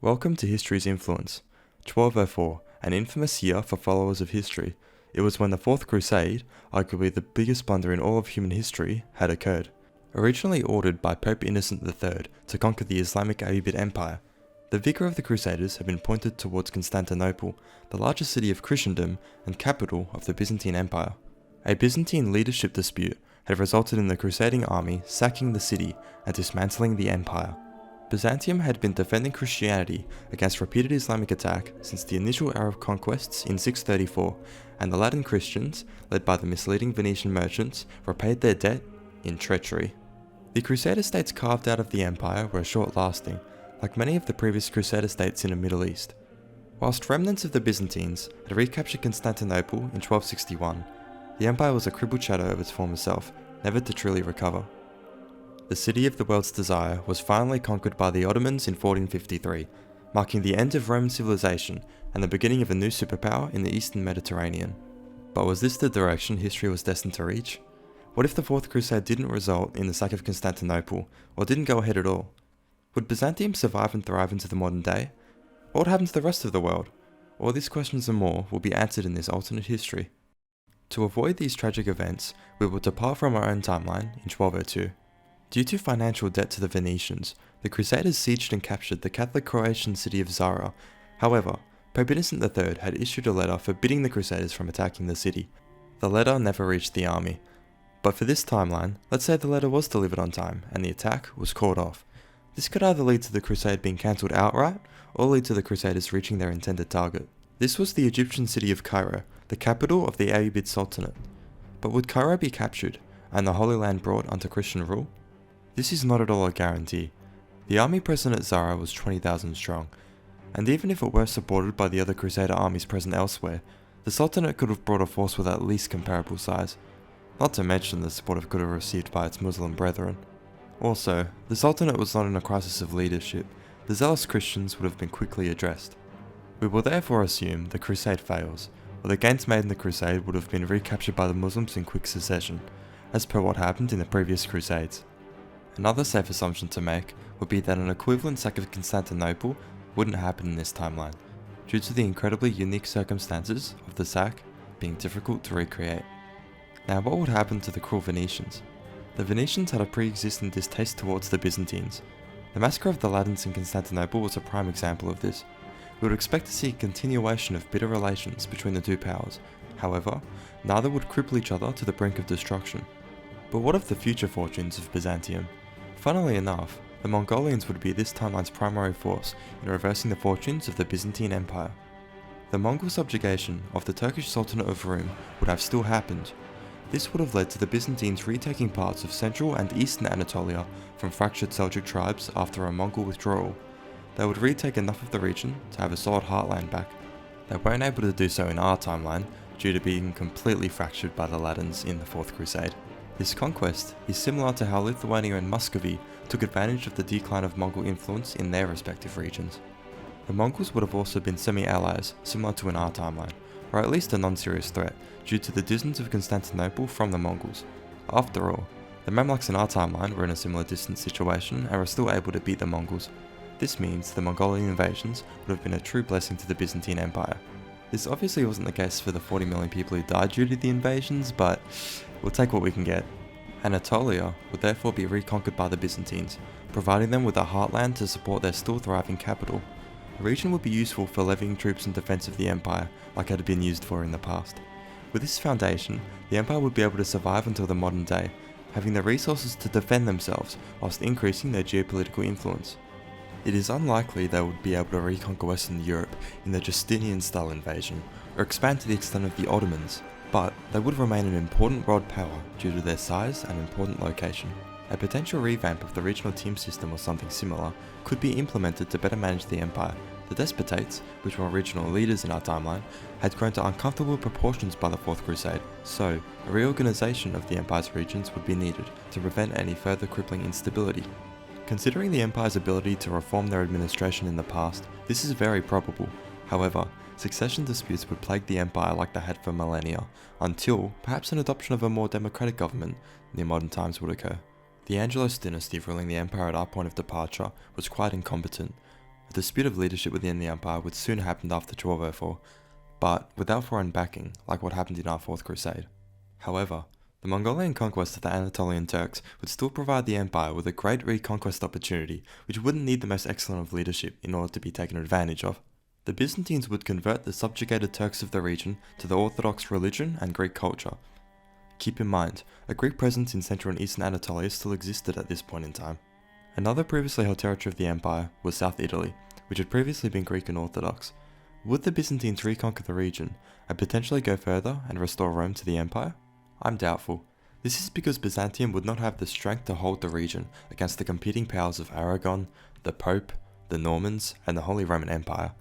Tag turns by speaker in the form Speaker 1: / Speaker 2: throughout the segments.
Speaker 1: Welcome to History's Influence. 1204, an infamous year for followers of history. It was when the Fourth Crusade, arguably the biggest blunder in all of human history, had occurred. Originally ordered by Pope Innocent III to conquer the Islamic Ayyubid Empire, the vigour of the Crusaders had been pointed towards Constantinople, the largest city of Christendom and capital of the Byzantine Empire. A Byzantine leadership dispute had resulted in the crusading army sacking the city and dismantling the empire. Byzantium had been defending Christianity against repeated Islamic attack since the initial Arab conquests in 634, and the Latin Christians, led by the misleading Venetian merchants, repaid their debt in treachery. The Crusader states carved out of the empire were short-lasting, like many of the previous Crusader states in the Middle East. Whilst remnants of the Byzantines had recaptured Constantinople in 1261, the empire was a crippled shadow of its former self, never to truly recover. The city of the world's desire was finally conquered by the Ottomans in 1453, marking the end of Roman civilization and the beginning of a new superpower in the Eastern Mediterranean. But was this the direction history was destined to reach? What if the Fourth Crusade didn't result in the sack of Constantinople, or didn't go ahead at all? Would Byzantium survive and thrive into the modern day? What would happen to the rest of the world? All these questions and more will be answered in this alternate history. To avoid these tragic events, we will depart from our own timeline in 1202. Due to financial debt to the Venetians, the Crusaders sieged and captured the Catholic Croatian city of Zara. However, Pope Innocent III had issued a letter forbidding the Crusaders from attacking the city. The letter never reached the army. But for this timeline, let's say the letter was delivered on time and the attack was called off. This could either lead to the crusade being cancelled outright, or lead to the Crusaders reaching their intended target. This was the Egyptian city of Cairo, the capital of the Ayyubid Sultanate. But would Cairo be captured, and the Holy Land brought under Christian rule? This is not at all a guarantee. The army present at Zara was 20,000 strong, and even if it were supported by the other Crusader armies present elsewhere, the Sultanate could have brought a force with at least comparable size, not to mention the support it could have received by its Muslim brethren. Also, the Sultanate was not in a crisis of leadership. The zealous Christians would have been quickly addressed. We will therefore assume the crusade fails, or the gains made in the crusade would have been recaptured by the Muslims in quick succession, as per what happened in the previous crusades. Another safe assumption to make would be that an equivalent sack of Constantinople wouldn't happen in this timeline, due to the incredibly unique circumstances of the sack being difficult to recreate. Now, what would happen to the cruel Venetians? The Venetians had a pre-existing distaste towards the Byzantines. The massacre of the Latins in Constantinople was a prime example of this. We would expect to see a continuation of bitter relations between the two powers. However, neither would cripple each other to the brink of destruction. But what of the future fortunes of Byzantium? Funnily enough, the Mongolians would be this timeline's primary force in reversing the fortunes of the Byzantine Empire. The Mongol subjugation of the Turkish Sultanate of Rum would have still happened. This would have led to the Byzantines retaking parts of central and eastern Anatolia from fractured Seljuk tribes after a Mongol withdrawal. They would retake enough of the region to have a solid heartland back. They weren't able to do so in our timeline due to being completely fractured by the Latins in the Fourth Crusade. This conquest is similar to how Lithuania and Muscovy took advantage of the decline of Mongol influence in their respective regions. The Mongols would have also been semi-allies, similar to in our timeline, or at least a non-serious threat, due to the distance of Constantinople from the Mongols. After all, the Mamluks in our timeline were in a similar distance situation and were still able to beat the Mongols. This means the Mongolian invasions would have been a true blessing to the Byzantine Empire. This obviously wasn't the case for the 40 million people who died due to the invasions, but we'll take what we can get. Anatolia would therefore be reconquered by the Byzantines, providing them with a heartland to support their still thriving capital. The region would be useful for levying troops in defense of the empire, like it had been used for in the past. With this foundation, the empire would be able to survive until the modern day, having the resources to defend themselves whilst increasing their geopolitical influence. It is unlikely they would be able to reconquer Western Europe in the Justinian-style invasion, or expand to the extent of the Ottomans, but they would remain an important world power due to their size and important location. A potential revamp of the regional team system or something similar could be implemented to better manage the empire. The despotates, which were original leaders in our timeline, had grown to uncomfortable proportions by the Fourth Crusade, so a reorganization of the empire's regions would be needed to prevent any further crippling instability. Considering the empire's ability to reform their administration in the past, this is very probable. However, succession disputes would plague the empire like they had for millennia, until perhaps an adoption of a more democratic government near modern times would occur. The Angelos dynasty ruling the empire at our point of departure was quite incompetent. A dispute of leadership within the empire would soon happen after 1204, but without foreign backing, like what happened in our Fourth Crusade. However, the Mongolian conquest of the Anatolian Turks would still provide the empire with a great reconquest opportunity which wouldn't need the most excellent of leadership in order to be taken advantage of. The Byzantines would convert the subjugated Turks of the region to the Orthodox religion and Greek culture. Keep in mind, a Greek presence in central and eastern Anatolia still existed at this point in time. Another previously held territory of the empire was South Italy, which had previously been Greek and Orthodox. Would the Byzantines reconquer the region and potentially go further and restore Rome to the empire? I'm doubtful. This is because Byzantium would not have the strength to hold the region against the competing powers of Aragon, the Pope, the Normans, and the Holy Roman Empire.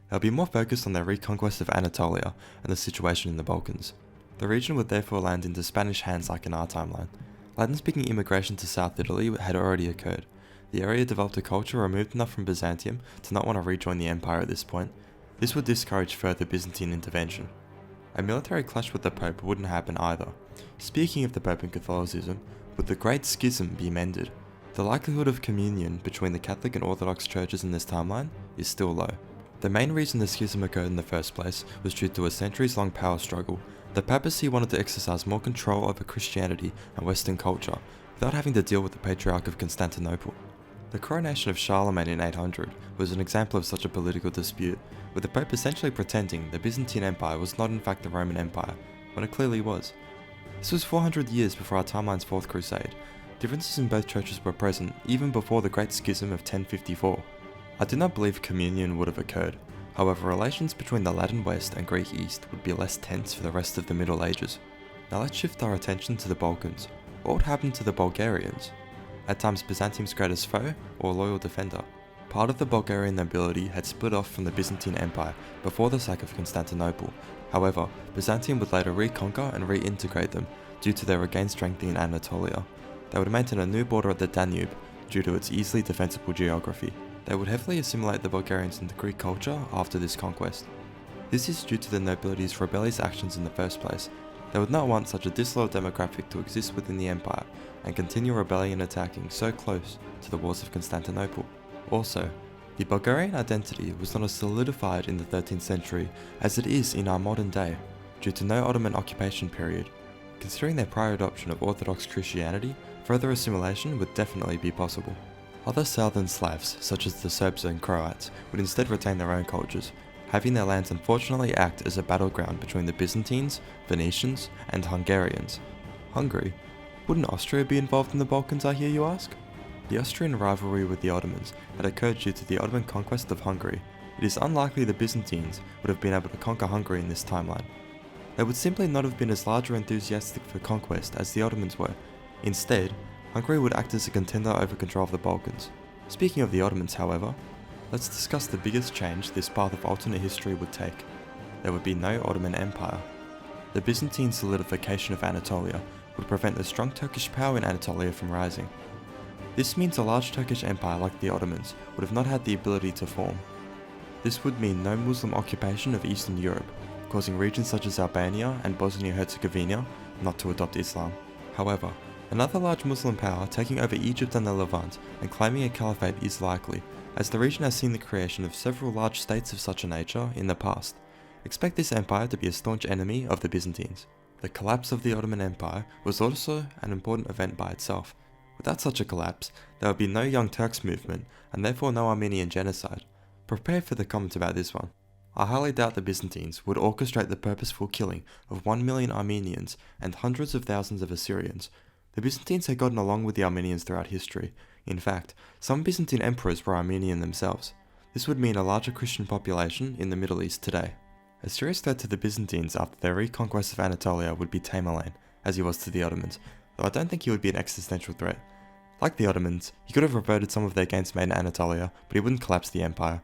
Speaker 1: They'll be more focused on their reconquest of Anatolia and the situation in the Balkans. The region would therefore land into Spanish hands like in our timeline. Latin-speaking immigration to South Italy had already occurred. The area developed a culture removed enough from Byzantium to not want to rejoin the empire at this point. This would discourage further Byzantine intervention. A military clash with the Pope wouldn't happen either. Speaking of the Pope and Catholicism, would the Great Schism be mended? The likelihood of communion between the Catholic and Orthodox churches in this timeline is still low. The main reason the schism occurred in the first place was due to a centuries-long power struggle. The papacy wanted to exercise more control over Christianity and Western culture without having to deal with the Patriarch of Constantinople. The coronation of Charlemagne in 800 was an example of such a political dispute, with the Pope essentially pretending the Byzantine Empire was not in fact the Roman Empire, when it clearly was. This was 400 years before our timeline's Fourth Crusade. Differences in both churches were present even before the Great Schism of 1054. I do not believe communion would have occurred. However, relations between the Latin West and Greek East would be less tense for the rest of the Middle Ages. Now let's shift our attention to the Balkans. What would happen to the Bulgarians? At times Byzantium's greatest foe or loyal defender. Part of the Bulgarian nobility had split off from the Byzantine Empire before the sack of Constantinople. However, Byzantium would later reconquer and reintegrate them due to their regained strength in Anatolia. They would maintain a new border at the Danube due to its easily defensible geography. They would heavily assimilate the Bulgarians into Greek culture after this conquest. This is due to the nobility's rebellious actions in the first place. They would not want such a disloyal demographic to exist within the empire and continue rebelling and attacking so close to the walls of Constantinople. Also, the Bulgarian identity was not as solidified in the 13th century as it is in our modern day, due to no Ottoman occupation period. Considering their prior adoption of Orthodox Christianity, further assimilation would definitely be possible. Other southern Slavs, such as the Serbs and Croats, would instead retain their own cultures, having their lands unfortunately act as a battleground between the Byzantines, Venetians, and Hungarians. Hungary? Wouldn't Austria be involved in the Balkans, I hear you ask? The Austrian rivalry with the Ottomans had occurred due to the Ottoman conquest of Hungary. It is unlikely the Byzantines would have been able to conquer Hungary in this timeline. They would simply not have been as large or enthusiastic for conquest as the Ottomans were. Instead, Hungary would act as a contender over control of the Balkans. Speaking of the Ottomans, however, let's discuss the biggest change this path of alternate history would take. There would be no Ottoman Empire. The Byzantine solidification of Anatolia would prevent the strong Turkish power in Anatolia from rising. This means a large Turkish empire like the Ottomans would have not had the ability to form. This would mean no Muslim occupation of Eastern Europe, causing regions such as Albania and Bosnia-Herzegovina not to adopt Islam. However, another large Muslim power taking over Egypt and the Levant and claiming a caliphate is likely, as the region has seen the creation of several large states of such a nature in the past. Expect this empire to be a staunch enemy of the Byzantines. The collapse of the Ottoman Empire was also an important event by itself. Without such a collapse, there would be no Young Turks movement, and therefore no Armenian genocide. Prepare for the comments about this one. I highly doubt the Byzantines would orchestrate the purposeful killing of 1 million Armenians and hundreds of thousands of Assyrians. The Byzantines had gotten along with the Armenians throughout history. In fact, some Byzantine emperors were Armenian themselves. This would mean a larger Christian population in the Middle East today. A serious threat to the Byzantines after their reconquest of Anatolia would be Tamerlane, as he was to the Ottomans, though I don't think he would be an existential threat. Like the Ottomans, he could have reverted some of their gains made in Anatolia, but he wouldn't collapse the empire.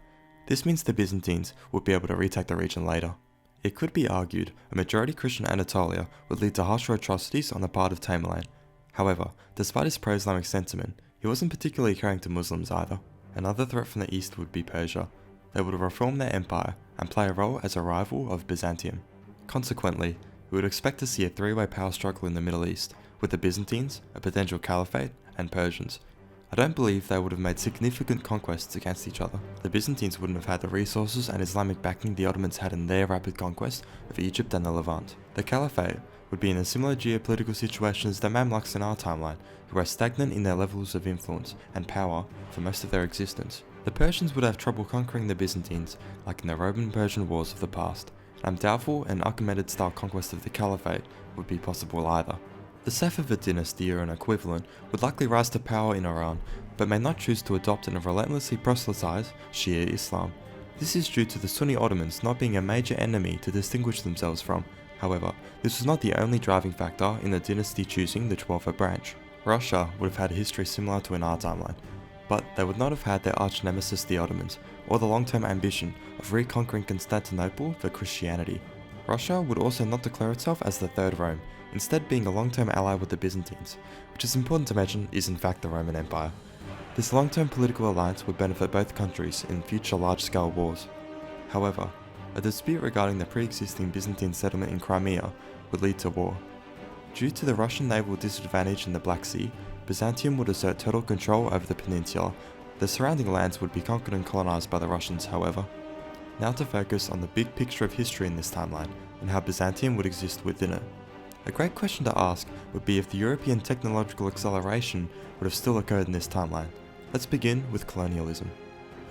Speaker 1: This means the Byzantines would be able to retake the region later. It could be argued a majority Christian Anatolia would lead to harsher atrocities on the part of Tamerlane. However, despite his pro-Islamic sentiment, he wasn't particularly caring to Muslims either. Another threat from the east would be Persia. They would reform their empire and play a role as a rival of Byzantium. Consequently, we would expect to see a three-way power struggle in the Middle East, with the Byzantines, a potential caliphate, and Persians. I don't believe they would have made significant conquests against each other. The Byzantines wouldn't have had the resources and Islamic backing the Ottomans had in their rapid conquest of Egypt and the Levant. The Caliphate would be in a similar geopolitical situation as the Mamluks in our timeline, who are stagnant in their levels of influence and power for most of their existence. The Persians would have trouble conquering the Byzantines, like in the Roman-Persian wars of the past, and I'm doubtful an Achaemenid-style conquest of the Caliphate would be possible either. The Safavid dynasty or an equivalent would likely rise to power in Iran, but may not choose to adopt and relentlessly proselytize Shia Islam. This is due to the Sunni Ottomans not being a major enemy to distinguish themselves from. However, this was not the only driving factor in the dynasty choosing the Twelver branch. Russia would have had a history similar to in our timeline, but they would not have had their arch nemesis the Ottomans, or the long-term ambition of reconquering Constantinople for Christianity. Russia would also not declare itself as the Third Rome, instead being a long-term ally with the Byzantines, which is important to mention is in fact the Roman Empire. This long-term political alliance would benefit both countries in future large-scale wars. However, a dispute regarding the pre-existing Byzantine settlement in Crimea would lead to war. Due to the Russian naval disadvantage in the Black Sea, Byzantium would assert total control over the peninsula. The surrounding lands would be conquered and colonized by the Russians, however. Now to focus on the big picture of history in this timeline, and how Byzantium would exist within it. A great question to ask would be if the European technological acceleration would have still occurred in this timeline. Let's begin with colonialism.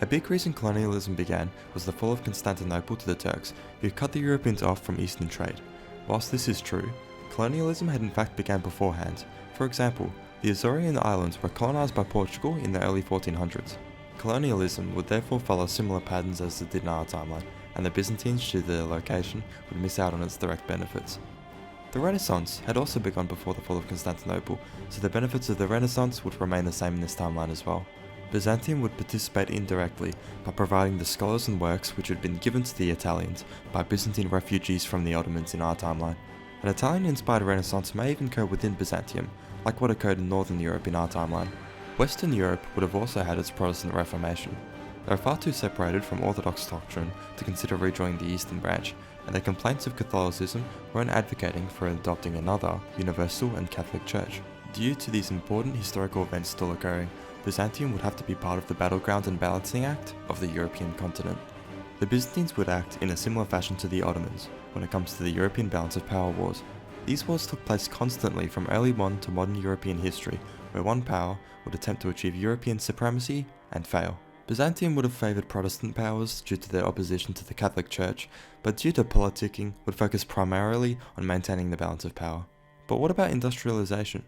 Speaker 1: A big reason colonialism began was the fall of Constantinople to the Turks, who cut the Europeans off from Eastern trade. Whilst this is true, colonialism had in fact begun beforehand. For example, the Azorian Islands were colonized by Portugal in the early 1400s. Colonialism would therefore follow similar patterns as it did in our timeline, and the Byzantines, due to their location, would miss out on its direct benefits. The Renaissance had also begun before the fall of Constantinople, so the benefits of the Renaissance would remain the same in this timeline as well. Byzantium would participate indirectly by providing the scholars and works which had been given to the Italians by Byzantine refugees from the Ottomans in our timeline. An Italian-inspired Renaissance may even occur within Byzantium, like what occurred in Northern Europe in our timeline. Western Europe would have also had its Protestant Reformation. They are far too separated from Orthodox doctrine to consider rejoining the Eastern branch, and their complaints of Catholicism weren't advocating for adopting another, universal and Catholic Church. Due to these important historical events still occurring, Byzantium would have to be part of the battleground and balancing act of the European continent. The Byzantines would act in a similar fashion to the Ottomans when it comes to the European balance of power wars. These wars took place constantly from early modern to modern European history, where one power would attempt to achieve European supremacy and fail. Byzantium would have favoured Protestant powers due to their opposition to the Catholic Church, but due to politicking would focus primarily on maintaining the balance of power. But what about industrialisation?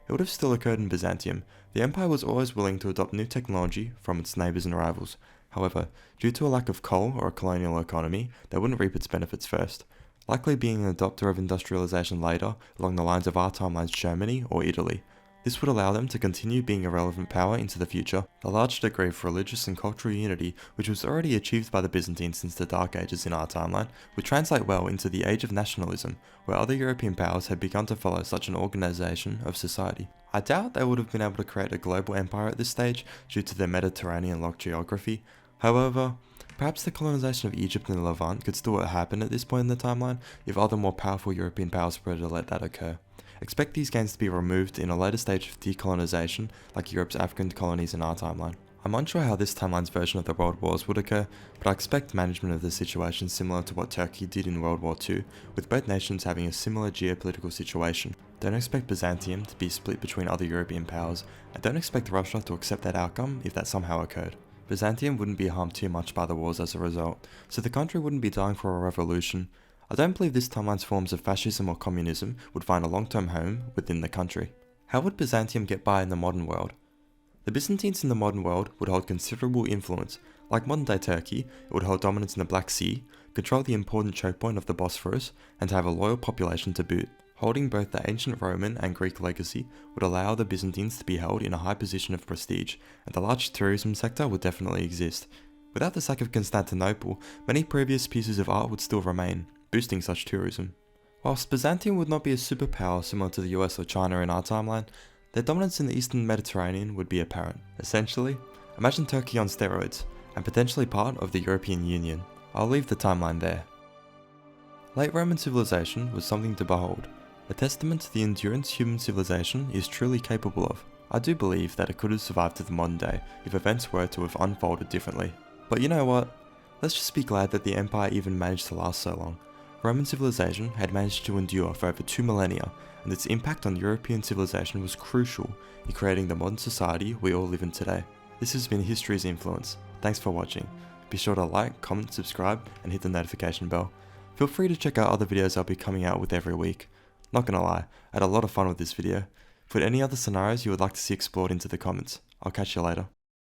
Speaker 1: It would have still occurred in Byzantium. The empire was always willing to adopt new technology from its neighbours and rivals. However, due to a lack of coal or a colonial economy, they wouldn't reap its benefits first, likely being an adopter of industrialisation later along the lines of our timeline's Germany or Italy. This would allow them to continue being a relevant power into the future. The large degree of religious and cultural unity, which was already achieved by the Byzantines since the Dark Ages in our timeline, would translate well into the Age of Nationalism, where other European powers had begun to follow such an organisation of society. I doubt they would have been able to create a global empire at this stage due to their Mediterranean-locked geography. However, perhaps the colonization of Egypt and the Levant could still happen at this point in the timeline if other more powerful European powers were to let that occur. Expect these gains to be removed in a later stage of decolonization, like Europe's African colonies in our timeline. I'm unsure how this timeline's version of the World Wars would occur, but I expect management of the situation similar to what Turkey did in World War II, with both nations having a similar geopolitical situation. Don't expect Byzantium to be split between other European powers, and don't expect Russia to accept that outcome if that somehow occurred. Byzantium wouldn't be harmed too much by the wars as a result, so the country wouldn't be dying for a revolution. I don't believe this timeline's forms of fascism or communism would find a long-term home within the country. How would Byzantium get by in the modern world? The Byzantines in the modern world would hold considerable influence. Like modern-day Turkey, it would hold dominance in the Black Sea, control the important choke point of the Bosphorus, and have a loyal population to boot. Holding both the ancient Roman and Greek legacy would allow the Byzantines to be held in a high position of prestige, and the large tourism sector would definitely exist. Without the sack of Constantinople, many previous pieces of art would still remain, boosting such tourism. Whilst Byzantium would not be a superpower similar to the US or China in our timeline, their dominance in the eastern Mediterranean would be apparent. Essentially, imagine Turkey on steroids, and potentially part of the European Union. I'll leave the timeline there. Late Roman civilization was something to behold, a testament to the endurance human civilization is truly capable of. I do believe that it could have survived to the modern day if events were to have unfolded differently. But you know what? Let's just be glad that the empire even managed to last so long. Roman civilization had managed to endure for over 2 millennia, and its impact on European civilization was crucial in creating the modern society we all live in today. This has been History's Influence. Thanks for watching. Be sure to like, comment, subscribe, and hit the notification bell. Feel free to check out other videos I'll be coming out with every week. Not gonna lie, I had a lot of fun with this video. Put any other scenarios you would like to see explored into the comments. I'll catch you later.